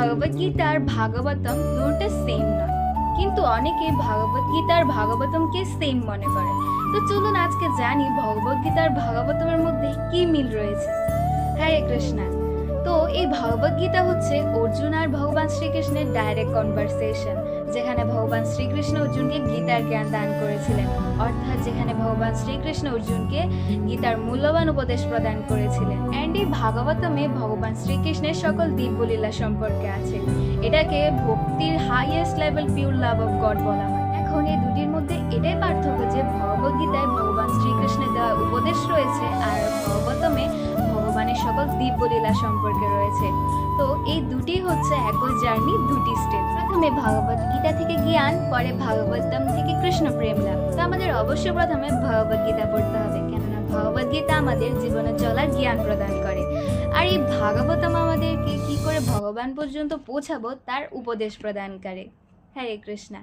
ভগবদ গীতা আর ভাগবতম দুটো সেম নয়, কিন্তু অনেকে ভগবদ গীতা আর ভাগবতমকে সেম মনে করে। তো চলুন আজকে জানি ভগবদ গীতা আর ভাগবতমের মধ্যে কি মিল রয়েছে। হরে কৃষ্ণা। তো এই ভগবদ গীতা হচ্ছে অর্জুন আর ভগবান শ্রীকৃষ্ণের ডাইরেক্ট কনভারসেশন, যেখানে ভগবান শ্রীকৃষ্ণ অর্জুনকে গীতার জ্ঞান দান করেছিলেন, অর্থাৎ যেখানে ভগবান শ্রীকৃষ্ণ অর্জুনকে গীতার মূল্যবান উপদেশ প্রদান করেছিলেন। অ্যান্ড এই ভাগবতমে ভগবান শ্রীকৃষ্ণের সকল দিব্যলীলা সম্পর্কে আছে। এটাকে ভক্তির highest level pure love of god বলা হয়। এখন এই দুটির মধ্যে এটাই পার্থক্য যে ভগবদ গীতায় ভগবান শ্রীকৃষ্ণের দেওয়া উপদেশ রয়েছে আর ভাগবতমে ভগবানের সকল দিব্যলীলা সম্পর্কে রয়েছে। তো এই দুটি হচ্ছে একই জার্নি, দুটি স্টেপ। প্রথমে ভগবদ গীতা থেকে জ্ঞান, পরে ভাগবতম থেকে কৃষ্ণ প্রেম লাভ। তো আমাদের অবশ্যই প্রথমে ভগবদ গীতা পড়তে হবে, কেননা ভগবদ গীতা আমাদের জীবনে চলার জ্ঞান প্রদান করে, আর এই ভাগবতম আমাদেরকে কি করে ভগবান পর্যন্ত পৌঁছাবো তার উপদেশ প্রদান করে। হরে কৃষ্ণা।